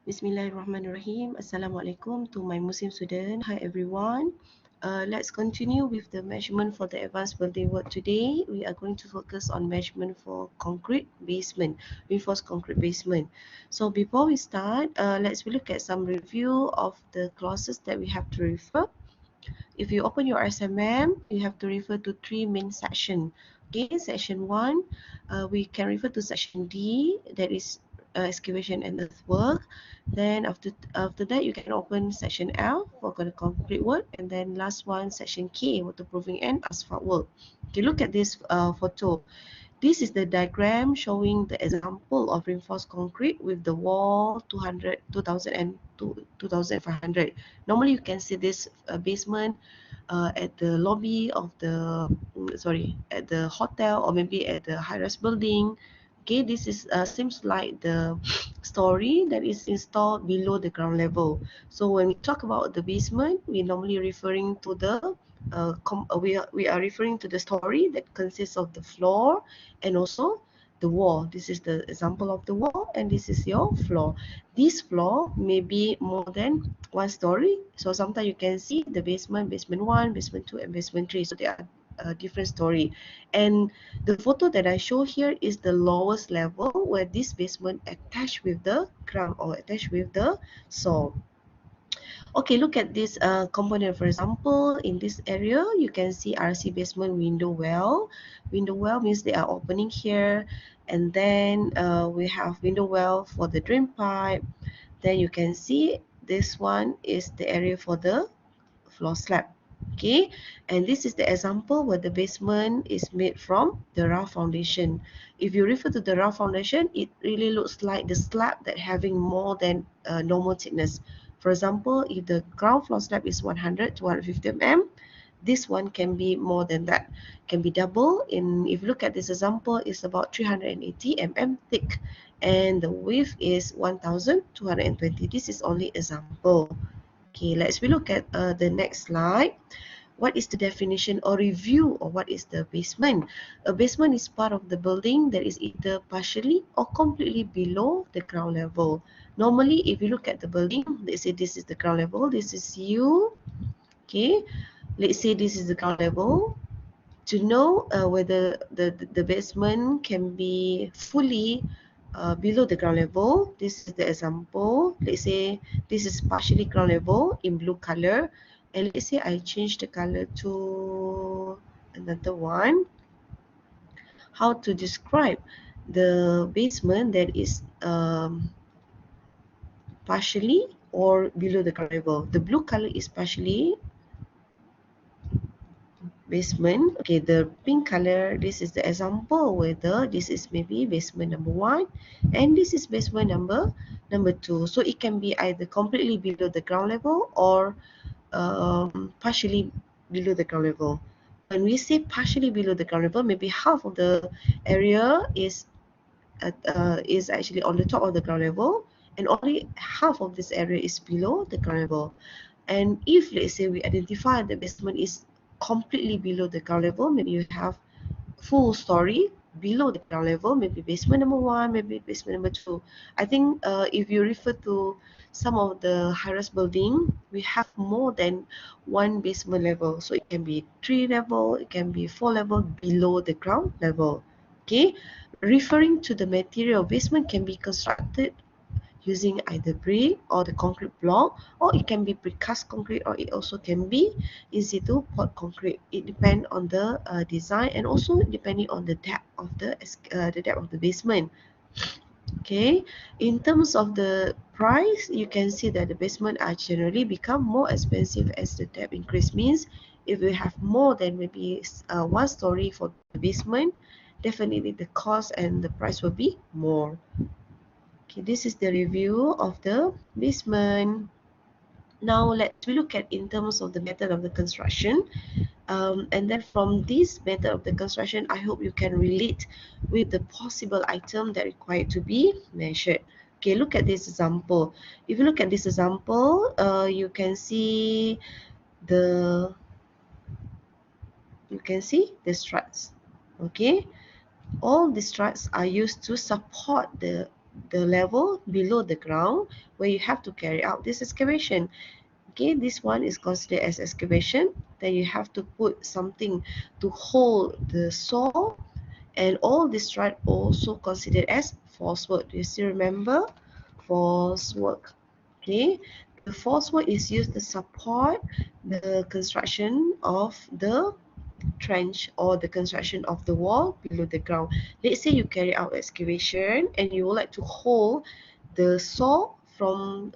Bismillahirrahmanirrahim. Assalamualaikum to my Muslim student. Hi everyone. Let's continue with the measurement for the advanced building work today. We are going to focus on measurement for concrete basement, reinforced concrete basement. So before we start, let's look at some review of the clauses that we have to refer. If you open your SMM, you have to refer to three main sections. Okay, section 1, we can refer to section D, that is excavation and earthwork. Then after that, you can open section L for the concrete work, and then last one, section K, waterproofing and asphalt work. Okay, look at this photo. This is the diagram showing the example of reinforced concrete with the wall 200, 2000 and 2500. Normally you can see this basement at the lobby of the, at the hotel or maybe at the high-rise building. Okay, this is seems like the story that is installed below the ground level. So when we talk about the basement, we normally referring to the we are referring to the story that consists of the floor and also the wall. This is the example of the wall, and this is your floor. This floor may be more than one story. So sometimes you can see the basement, basement 1, basement 2, and basement 3. So they are a different story. And the photo that I show here is the lowest level where this basement attached with the ground or attached with the soil. Okay, look at this component. For example, in this area, you can see RC basement window well. Window well means they are opening here. And then we have window well for the drain pipe. Then you can see this one is the area for the floor slab. Okay, and this is the example where the basement is made from the rough foundation. If you refer to the rough foundation, it really looks like the slab that having more than normal thickness. For example, if the ground floor slab is 100 to 150 mm, this one can be more than that, can be double. In if you look at this example, it's about 380 mm thick, and the width is 1220. This is only example. Okay, let's we look at the next slide. What is the definition or review of what is the basement? A basement is part of the building that is either partially or completely below the ground level. Normally, if you look at the building, let's say this is the ground level, this is you. Okay, let's say this is the ground level. To know whether the basement can be fully below the ground level, this is the example. Let's say this is partially ground level in blue color, and let's say I change the color to another one. How to describe the basement that is partially or below the ground level? The blue color is partially basement. Okay, the pink color, this is the example whether this is maybe basement number 1 and this is basement number 2. So it can be either completely below the ground level or partially below the ground level. When we say partially below the ground level, maybe half of the area is actually on the top of the ground level, and only half of this area is below the ground level. And if let's say we identify the basement is completely below the ground level, maybe you have full story below the ground level, maybe basement number 1, maybe basement number 2. I think if you refer to some of the high-rise building, we have more than one basement level. So it can be 3 level, it can be 4 level below the ground level. Okay, referring to the material, basement can be constructed using either brick or the concrete block, or it can be precast concrete, or it also can be in situ poured concrete. It depends on the design, and also depending on the depth of the basement. Okay, in terms of the price, you can see that the basement are generally become more expensive as the depth increase. Means if you have more than maybe one story for the basement, definitely the cost and the price will be more. Okay, this is the review of the basement. Now let's look at in terms of the method of the construction. And then from this method of the construction, I hope you can relate with the possible item that required to be measured. Okay, look at this example. If you look at this example, the you can see the struts. Okay, all the struts are used to support the the level below the ground where you have to carry out this excavation. Okay, this one is considered as excavation. Then you have to put something to hold the saw, and all this right also considered as false work. Do you still remember? False work. Okay, the false work is used to support the construction of the trench or the construction of the wall below the ground. Let's say you carry out excavation and you would like to hold the saw from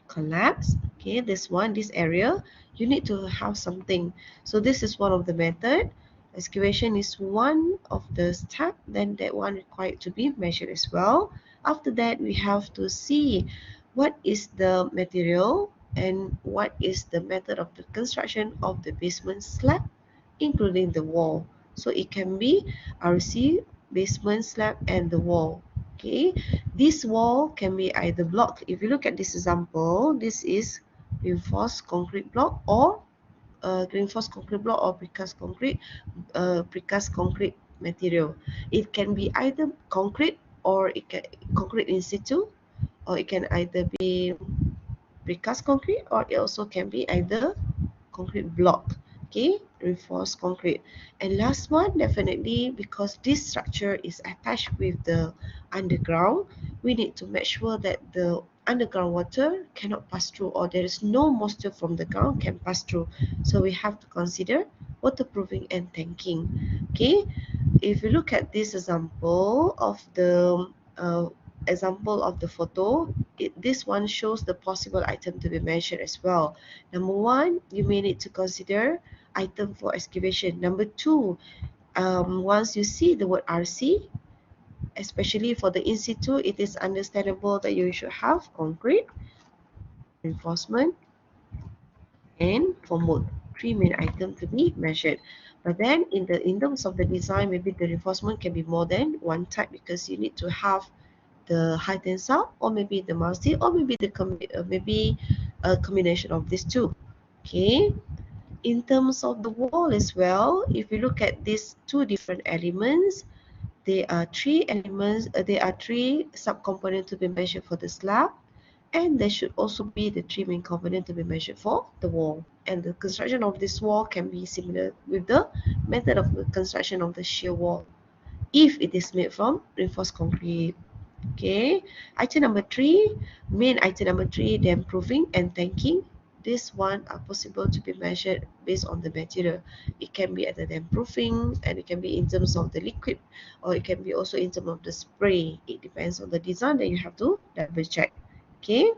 collapse. Okay, this area, you need to have something. So this is one of the method. Excavation is one of the step, then that one required to be measured as well. After that, we have to see what is the material and what is the method of the construction of the basement slab, including the wall. So it can be RC, basement slab, and the wall. Okay, this wall can be either block. If you look at this example, this is reinforced concrete block or reinforced concrete block or precast concrete material. It can be either concrete or it can concrete in situ, or it can either be precast concrete, or it also can be either concrete block. Okay, reinforced concrete. And last one, definitely, because this structure is attached with the underground, we need to make sure that the underground water cannot pass through, or there is no moisture from the ground can pass through. So we have to consider waterproofing and tanking. Okay, if you look at this example of the photo, this one shows the possible item to be mentioned as well. Number one, you may need to consider item for excavation. Number two, once you see the word RC, especially for the in situ, it is understandable that you should have concrete, reinforcement, and formwork. Three main items to be measured. But then in terms of the design, maybe the reinforcement can be more than one type, because you need to have the high tensile, or maybe the multi, or maybe maybe a combination of these two. Okay, in terms of the wall as well, if you look at these two different elements, there are three elements, there are three subcomponents to be measured for the slab, and there should also be the three main components to be measured for the wall. And the construction of this wall can be similar with the method of the construction of the shear wall, if it is made from reinforced concrete. Okay, item number three, main item number three, then proofing and tanking. This one are possible to be measured based on the material. It can be either then proofing, and it can be in terms of the liquid, or it can be also in terms of the spray. It depends on the design that you have to double check. Okay.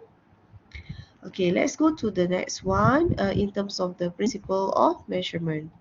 Okay, let's go to the next one in terms of the principle of measurement.